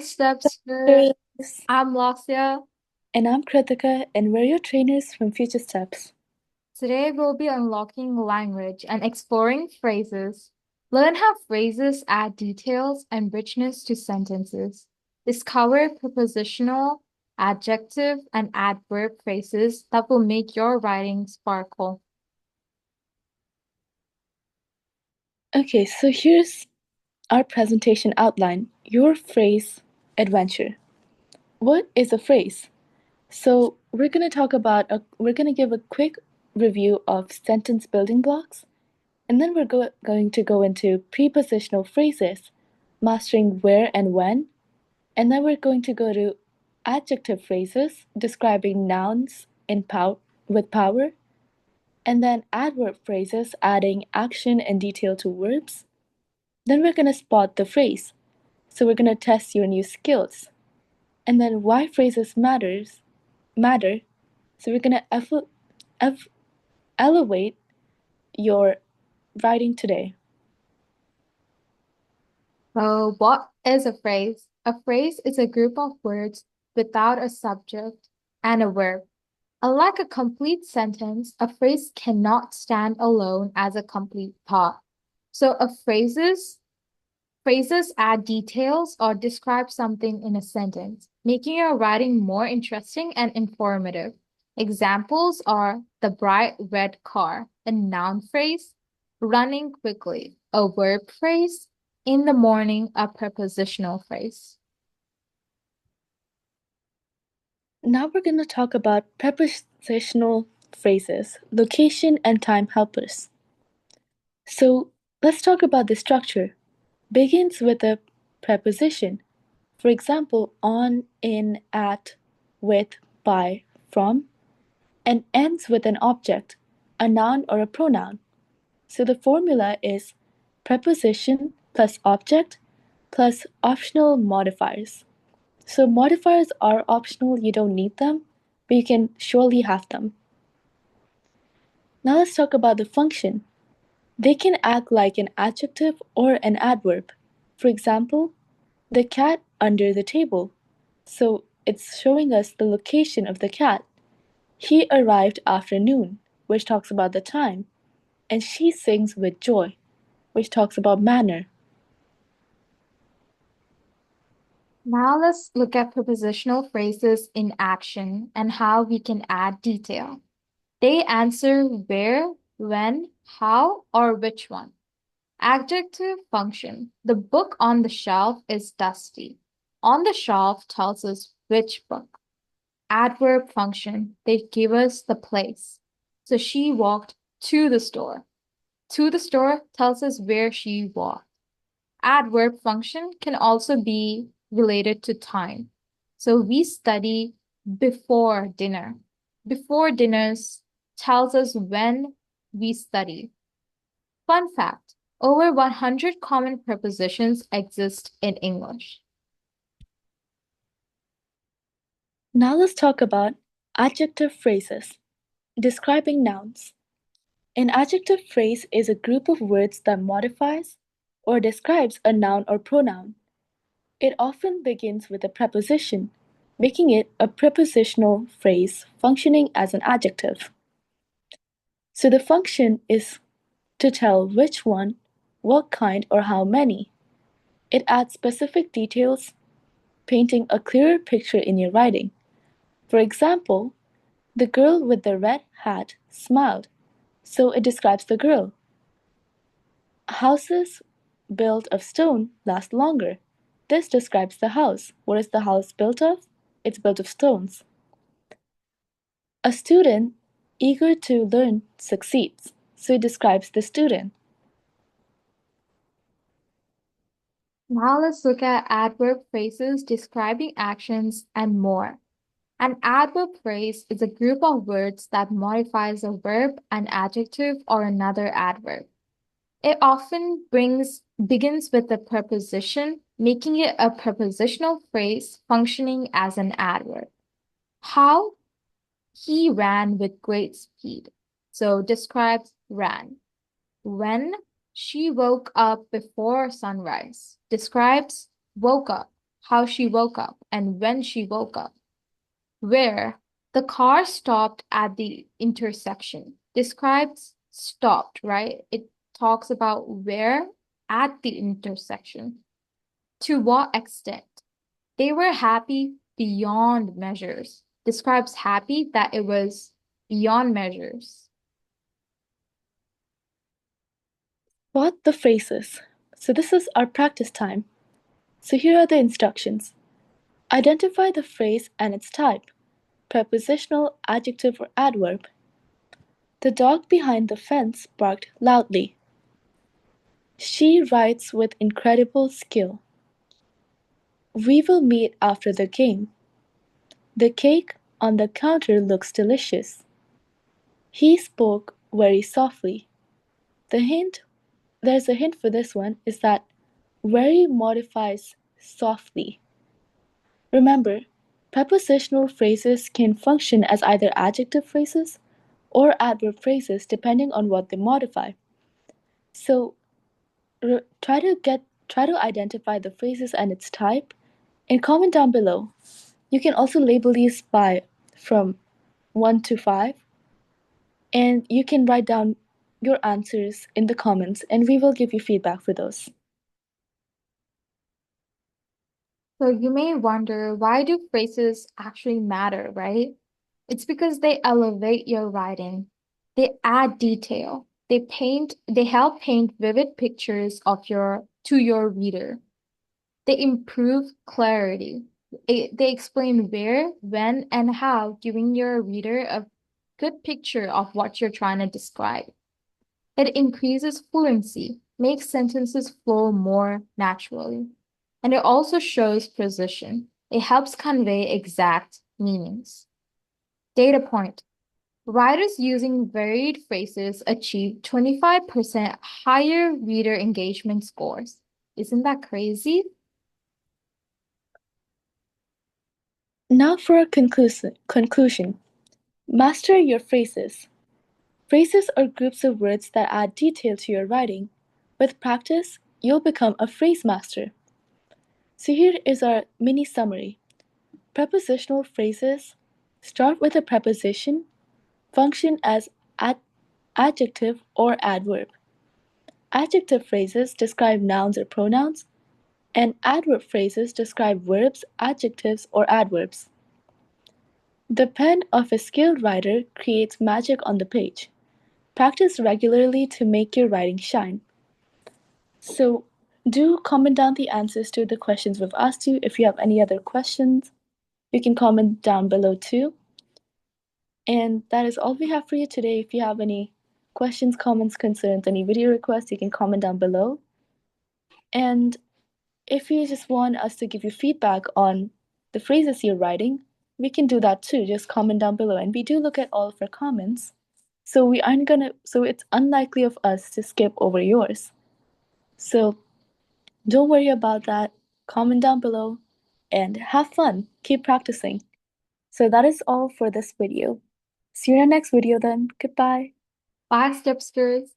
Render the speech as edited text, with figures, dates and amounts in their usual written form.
Steps First. Cheers. I'm Lasya. And I'm Kritika, and we're your trainers from Future Steps. Today we'll be unlocking language and exploring phrases. Learn how phrases add details and richness to sentences. Discover prepositional, adjective, and adverb phrases that will make your writing sparkle. Okay, so here's our presentation outline, your phrase adventure. What is a phrase? So we're going to give a quick review of sentence building blocks, and then going to go into prepositional phrases, mastering where and when, and then we're going to go to adjective phrases, describing nouns with power, and then adverb phrases, adding action and detail to verbs. Then we're going to spot the phrase. So we're going to test your new skills. And then why phrases matter. So we're going to elevate your writing today. So, what is a phrase? A phrase is a group of words without a subject and a verb. Unlike a complete sentence, a phrase cannot stand alone as a complete thought. So phrases add details or describe something in a sentence, making your writing more interesting and informative. Examples are the bright red car, a noun phrase, running quickly, a verb phrase, in the morning, a prepositional phrase. Now we're going to talk about prepositional phrases, location and time helpers. So let's talk about the structure. Begins with a preposition. For example, on, in, at, with, by, from, and ends with an object, a noun or a pronoun. So the formula is preposition plus object plus optional modifiers. So modifiers are optional, you don't need them, but you can surely have them. Now let's talk about the function. They can act like an adjective or an adverb. For example, the cat under the table. So it's showing us the location of the cat. He arrived after noon, which talks about the time, and she sings with joy, which talks about manner. Now let's look at prepositional phrases in action and how we can add detail. They answer where, when, how, or which one. Adjective function. The book on the shelf is dusty. On the shelf tells us which book. Adverb function. They give us the place. So she walked to the store. To the store tells us where she walked. Adverb function can also be related to time. So we study before dinner. Before dinners tells us when we study. Fun fact, over 100 common prepositions exist in English. Now let's talk about adjective phrases, describing nouns. An adjective phrase is a group of words that modifies or describes a noun or pronoun. It often begins with a preposition, making it a prepositional phrase functioning as an adjective. So the function is to tell which one, what kind, or how many. It adds specific details, painting a clearer picture in your writing. For example, the girl with the red hat smiled, so it describes the girl. Houses built of stone last longer. This describes the house. What is the house built of? It's built of stones. A student eager to learn succeeds, so it describes the student. Now let's look at adverb phrases describing actions and more. An adverb phrase is a group of words that modifies a verb, an adjective, or another adverb. It often begins with a preposition, making it a prepositional phrase functioning as an adverb. How? He ran with great speed. So describes ran. When? She woke up before sunrise. Describes woke up. how she woke up and when she woke up. Where the car stopped at the intersection describes stopped, right? It talks about where at the intersection. To what extent? They were happy beyond measures. Describes happy that it was beyond measures. Spot the phrases. So this is our practice time. So here are the instructions. Identify the phrase and its type, prepositional, adjective, or adverb. The dog behind the fence barked loudly. She writes with incredible skill. We will meet after the game. The cake on the counter looks delicious. He spoke very softly. The hint, there's a hint for this one, is that very modifies softly. Remember, prepositional phrases can function as either adjective phrases or adverb phrases depending on what they modify. So try to identify the phrases and its type and comment down below. You can also label these by from 1 to 5 and you can write down your answers in the comments and we will give you feedback for those. So you may wonder, why do phrases actually matter, right? It's because they elevate your writing. They add detail. They help paint vivid pictures of your reader. They improve clarity. They explain where, when, and how, giving your reader a good picture of what you're trying to describe. It increases fluency, makes sentences flow more naturally. And it also shows precision. It helps convey exact meanings. Data point. Writers using varied phrases achieve 25% higher reader engagement scores. Isn't that crazy? Now for a conclusion. Master your phrases. Phrases are groups of words that add detail to your writing. With practice, you'll become a phrase master. So here is our mini summary. Prepositional phrases start with a preposition, function as adjective or adverb. Adjective phrases describe nouns or pronouns, and adverb phrases describe verbs, adjectives, or adverbs. The pen of a skilled writer creates magic on the page. Practice regularly to make your writing shine. So, do comment down the answers to the questions we've asked you. If you have any other questions, you can comment down below too. And that is all we have for you today. If you have any questions, comments, concerns, any video requests, you can comment down below. And if you just want us to give you feedback on the phrases you're writing, we can do that too. Just comment down below. And we do look at all of our comments. So it's unlikely of us to skip over yours. So don't worry about that. Comment down below and have fun. Keep practicing. So that is all for this video. See you in our next video then. Goodbye. Bye, Stepsters.